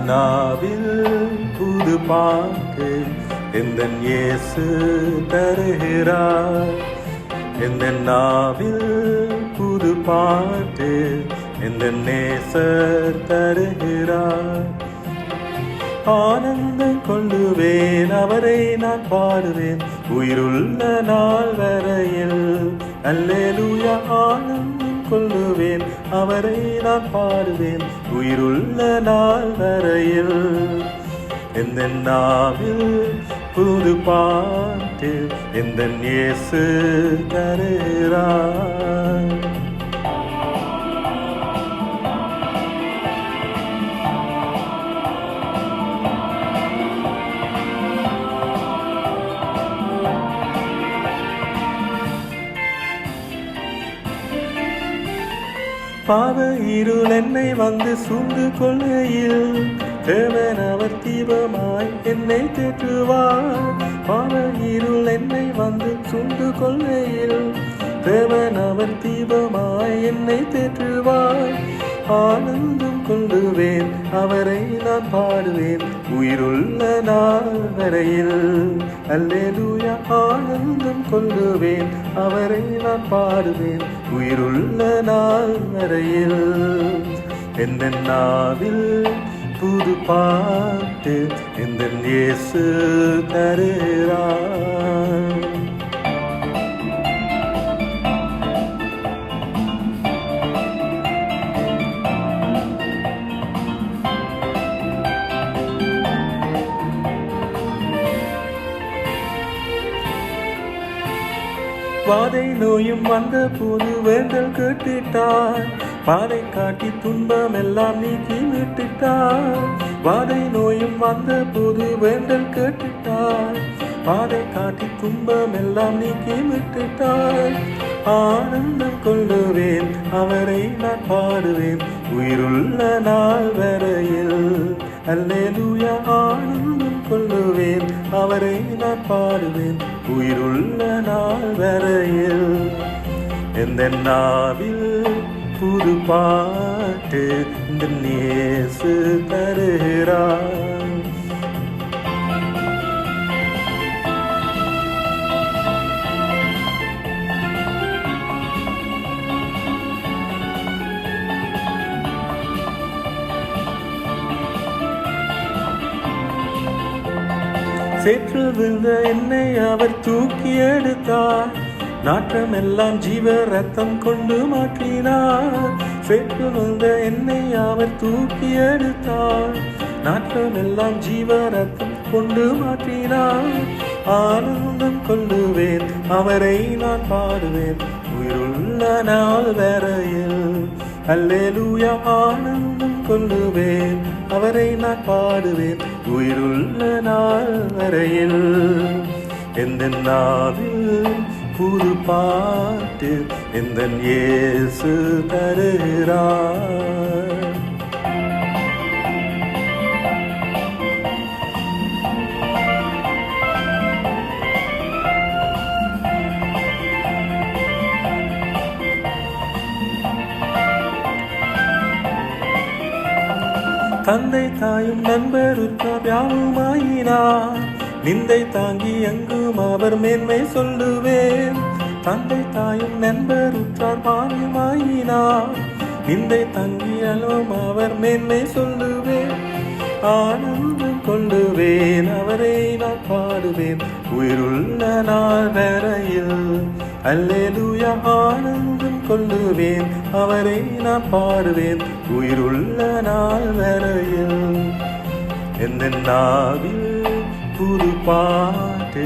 நாவில் புது பாட்டு எந்தன் இயேசு தருகிறார். எந்தன் நாவில் புது பாட்டு எந்தன் நேசர் தருகிறார். ஆனந்தம் கொள்ளுவேன் அவரை நான் பாடுவேன் உயிருள்ள நாள் வரையில். அல்லேலூயா. ஆனந்தம் கொள்ளுவேன் அவரை நான் பாடுவேன் உயிருள்ள நாள் வரையில். எந்தன் நாவில் புது பாட்டு எந்தன் இயேசு தருகிறார். பாவ இருள் என்னை வந்து சூழ்ந்து கொள்ளையில் தேவன் அவர் தீபமாய் என்னை தேற்றுவார். பாவ இருள் என்னை வந்து சூழ்ந்து கொள்ளையில் தேவன் அவர் தீபமாய் என்னை தேற்றுவார். ஆனந்தம் கொள்ளுவேன் அவரை நான் பாடுவேன் உயிருள்ள நாள் வரையில். அல்லேலூயா. ஆனந்தம் கொள்ளுவேன் அவரை நான் பாடுவேன் உயிருள்ள நாள் வரையில். எந்தன் நாவில் புது பாட்டு எந்தன் இயேசு தருகிறார். வாதை நோயும் வந்த போது வேண்டல் கேட்டுட்டார். பாதை காட்டி துன்பம் எல்லாம் நீக்கி விட்டுட்டார். வாதை நோயும் வந்த போது வேண்டல் கேட்டுட்டார். பாதை காட்டி துன்பம் எல்லாம் நீக்கி விட்டுட்டார். ஆனந்தம் கொள்ளுவேன் அவரை நான் பாடுவேன் உயிருள்ள நாள் வரையில். அல்லேலூயா. ஆனந்தம் கொள்ளுவேன் அவரை நான் பாடுவேன் உயிருள்ள நாள் வரையில். எந்தன் நாவில் புது பாட்டு எந்தன் இயேசு தருகிறார். சேற்று விழுந்த என்னை அவர் தூக்கி எடுத்தார். நாட்டம் எல்லாம் ஜீவ ரத்தம் கொண்டு மாற்றினார். சேற்று விழுந்த என்னை அவர் தூக்கி எடுத்தார். நாட்டம் எல்லாம் ஜீவ ரத்தம் கொண்டு மாற்றினார். ஆனந்தம் கொள்ளுவேன் அவரை நான் பாடுவேன் உயிருள்ள நாள் வரையில். அல்லேலூயா. ஆனந்தம் கொள்ளுவேன் அவரை நான் பாடுவேன் உயிருள்ள நாள் வரையில். எந்தன் நாவில் புது பாட்டு எந்தன் இயேசு தருகிறார். தந்தை தாயும் நண்பர் உற்றார் யாவுமாயினார். நிந்தை தாங்கி எங்கும் அவர் மேன்மை சொல்லுவேன். தந்தை தாயும் நண்பர் உற்றார் பாவியுமாயினார். நிந்தை தாங்கி அலும் அவர் மேன்மை சொல்லுவேன். ஆனந்தம் கொள்ளுவேன் அவரை நான் பாடுவேன் உயிருள்ள நாள் வரையில். அல்லேலூயா. ஆனந்தம் கொள்ளுவேன் அவரை நான் பாடுவேன் உயிருள்ள நாள் வரையில். எந்தன் நாவில் புது பாட்டு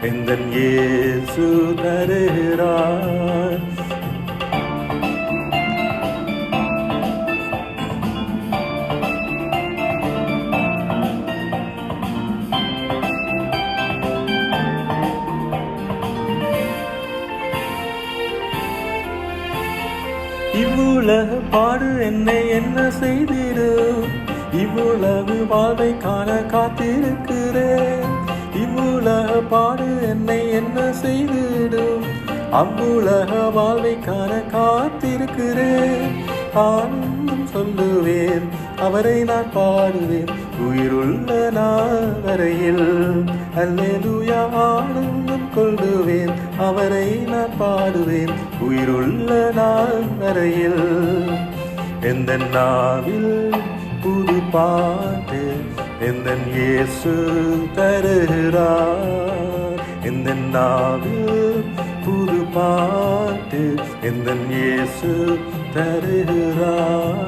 எந்தன் இயேசு தருகிறார். இவ்வுலக பாடு என்னை என்ன செய்திடும். இவ்வுலகு வாழ்வை காண காத்திருக்கிறேன். இவ்வுலக பாடு என்னை என்ன செய்திடும். அவ்வுலக வாழ்வை காண காத்திருக்கிறேன். ஆனந்தம் சொல்லுவேன், அவரை நான் பாடுவேன் உயிருள்ள நாள் வரையில். அல்லேலூயா ஆனந்தம் கொள்ளுவேன், அவரை நான் பாடுவேன் உயிருள்ள நாள் வரையில். எந்த நாவில் புது பாட்டு எந்தன் இயேசு தருகிறார். எந்த நாவில் புது பாட்டு எந்தன் இயேசு தருகிறார்.